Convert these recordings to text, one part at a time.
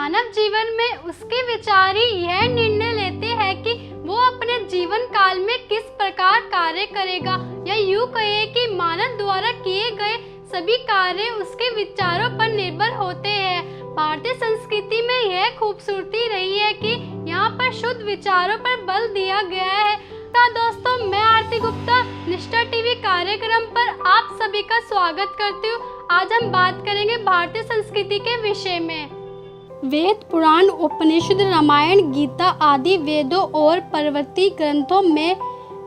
मानव जीवन में उसके विचार ही यह निर्णय लेते हैं कि वो अपने जीवन काल में किस प्रकार कार्य करेगा, या यूँ कहे कि मानव द्वारा किए गए सभी कार्य उसके विचारों पर निर्भर होते हैं। भारतीय संस्कृति में यह खूबसूरती रही है कि यहाँ पर शुद्ध विचारों पर बल दिया गया है। तो दोस्तों, मैं आरती गुप्ता निष्ठा टीवी कार्यक्रम पर आप सभी का स्वागत करती हूँ। आज हम बात करेंगे भारतीय संस्कृति के विषय में। वेद, पुराण, उपनिषद, रामायण, गीता आदि वेदों और परवर्ती ग्रंथों में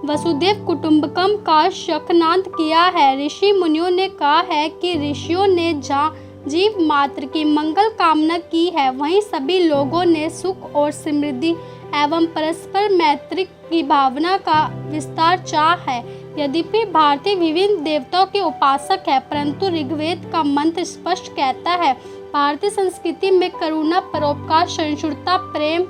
वसुधैव कुटुंबकम का शतनाद किया है। ऋषि मुनियों ने कहा है कि ऋषियों ने जहाँ जीव मात्र की मंगल कामना की है, वहीं सभी लोगों ने सुख और समृद्धि एवं परस्पर मैत्री की भावना का विस्तार चाहा है। यद्यपि भारतीय विभिन्न देवताओं के उपासक है, परंतु ऋग्वेद का मंत्र स्पष्ट कहता है, भारतीय संस्कृति में करुणा, परोपकार, सहिष्णुता, प्रेम,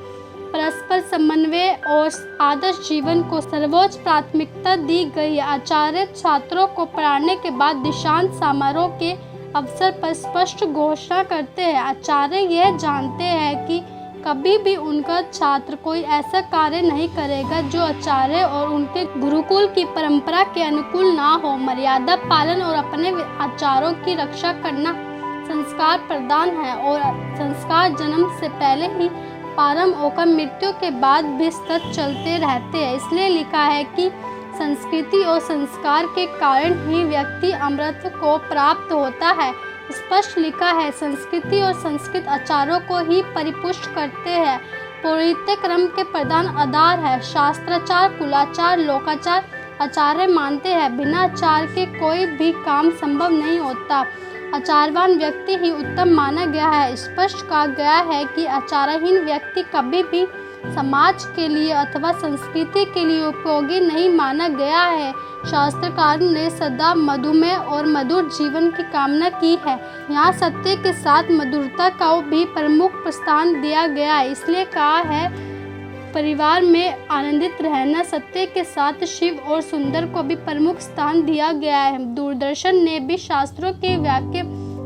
परस्पर समन्वय और आदर्श जीवन को सर्वोच्च प्राथमिकता दी गई है। आचार्य छात्रों को पढ़ाने के बाद दीक्षांत समारोह के अवसर पर स्पष्ट घोषणा करते हैं। आचार्य यह जानते हैं कि कभी भी उनका छात्र कोई ऐसा कार्य नहीं करेगा जो आचार्य और उनके गुरुकुल की परंपरा के अनुकूल ना हो। मर्यादा पालन और अपने आचारों की रक्षा करना संस्कार प्रदान है, और संस्कार जन्म से पहले ही प्रारंभ होकर मृत्यु के बाद भी सतत चलते रहते हैं। इसलिए लिखा है कि संस्कृति और संस्कार के कारण ही व्यक्ति अमृत को प्राप्त होता है। स्पष्ट लिखा है, संस्कृति और संस्कृत आचारों को ही परिपुष्ट करते हैं। पौरोहित्य क्रम के प्रधान आधार है। शास्त्राचार, कुलाचार, लोकाचार आचार्य मानते हैं। बिना आचार के कोई भी काम संभव नहीं होता। आचारवान व्यक्ति ही उत्तम माना गया है। स्पष्ट कहा गया है कि आचारहीन व्यक्ति कभी भी समाज के लिए अथवा संस्कृति के लिए उपयोगी नहीं माना गया है। शास्त्रकार ने सदा मधुमेह और मधुर जीवन की कामना की है। यहाँ सत्य के साथ मधुरता का भी प्रमुख स्थान दिया गया है। इसलिए कहा है, परिवार में आनंदित रहना। सत्य के साथ शिव और सुंदर को भी प्रमुख स्थान दिया गया है। दूरदर्शन ने भी शास्त्रों के वाक्य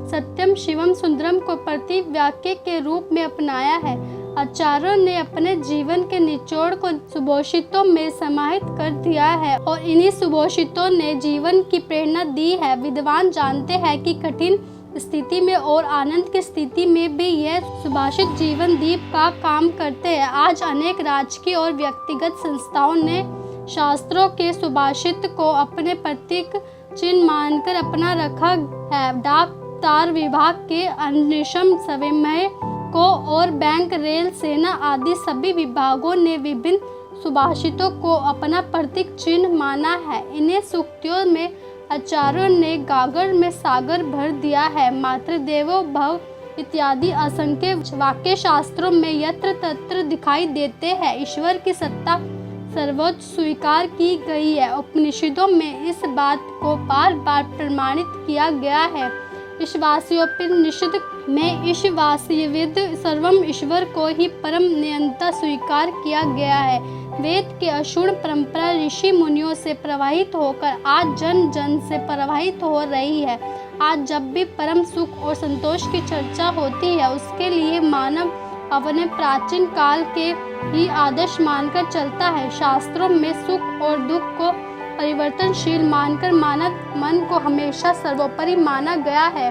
सत्यम शिवम सुंदरम को प्रति वाक्य के रूप में अपनाया है। आचार्यों ने अपने जीवन के निचोड़ को सुभाषितों में समाहित कर दिया है, और इन्हीं सुभाषितों ने जीवन की प्रेरणा दी है। विद्वान जानते हैं कि कठिन स्थिति में और आनंद की स्थिति में भी यह सुभाषित जीवन दीप का काम करते हैं। आज अनेक राजकीय और व्यक्तिगत संस्थाओं ने शास्त्रों के सुभाषित को अपने प्रतीक चिन्ह मानकर अपना रखा है। डाक तार विभाग के अन्वेषण स्वयं को और बैंक, रेल, सेना आदि सभी विभागों ने विभिन्न सुभाषितों को अपना प्रतीक चिन्ह माना है। इन्हें सूक्तियों में आचार्यों ने गागर में सागर भर दिया है। मातृदेवो भव इत्यादि असंख्य वाक्य शास्त्रों में यत्र तत्र दिखाई देते हैं। ईश्वर की सत्ता सर्वोच्च स्वीकार की गई है। उपनिषदों में इस बात को बार बार प्रमाणित किया गया है। ईशावास्योपनिषद में ईशावास्यविद सर्वम ईश्वर को ही परम नियंता स्वीकार किया गया है। वेद की अक्षुण्ण परंपरा ऋषि मुनियों से प्रवाहित होकर आज जन जन से प्रवाहित हो रही है। आज जब भी परम सुख और संतोष की चर्चा होती है, उसके लिए मानव अपने प्राचीन काल के ही आदर्श मानकर चलता है। शास्त्रों में सुख और दुख को परिवर्तनशील मानकर मानव मन को हमेशा सर्वोपरि माना गया है।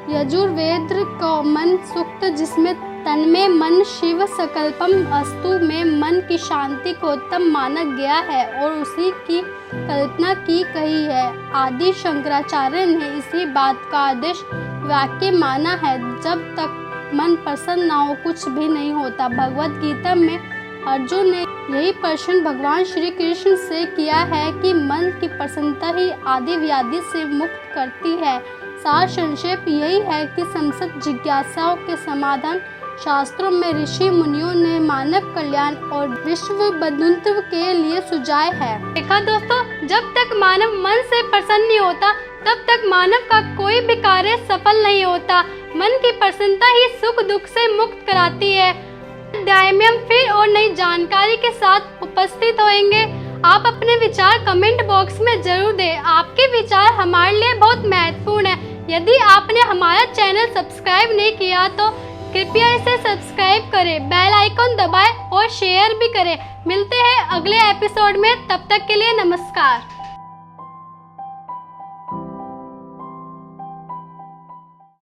यजुर्वेद का मन सूक्त, जिसमें तन्मे मन शिव संकल्पम अस्तु में मन की शांति को उत्तम माना गया है और उसी की कल्पना की गई है। आदि शंकराचार्य ने इसी बात का आदेश वाक्य माना है, जब तक मन प्रसन्न ना हो कुछ भी नहीं होता। भगवद गीता में अर्जुन ने यही प्रश्न भगवान श्री कृष्ण से किया है कि मन की प्रसन्नता ही आदि व्याधि से मुक्त करती है। सार संक्षेप यही है कि समस्त जिज्ञासाओं के समाधान शास्त्रों में ऋषि मुनियों ने मानव कल्याण और विश्व बंधुत्व के लिए सुझाए है। देखा दोस्तों, जब तक मानव मन से प्रसन्न नहीं होता, तब तक मानव का कोई भी कार्य सफल नहीं होता। मन की प्रसन्नता ही सुख दुख से मुक्त कराती है। अध्याय में हम फिर और नई जानकारी के साथ उपस्थित होंगे। आप अपने विचार कमेंट बॉक्स में जरूर दें। आपके विचार हमारे लिए बहुत महत्वपूर्ण है। यदि आपने हमारा चैनल सब्सक्राइब नहीं किया तो कृपया इसे सब्सक्राइब करें, बेल आइकन दबाएं और शेयर भी करें। मिलते हैं अगले एपिसोड में, तब तक के लिए नमस्कार।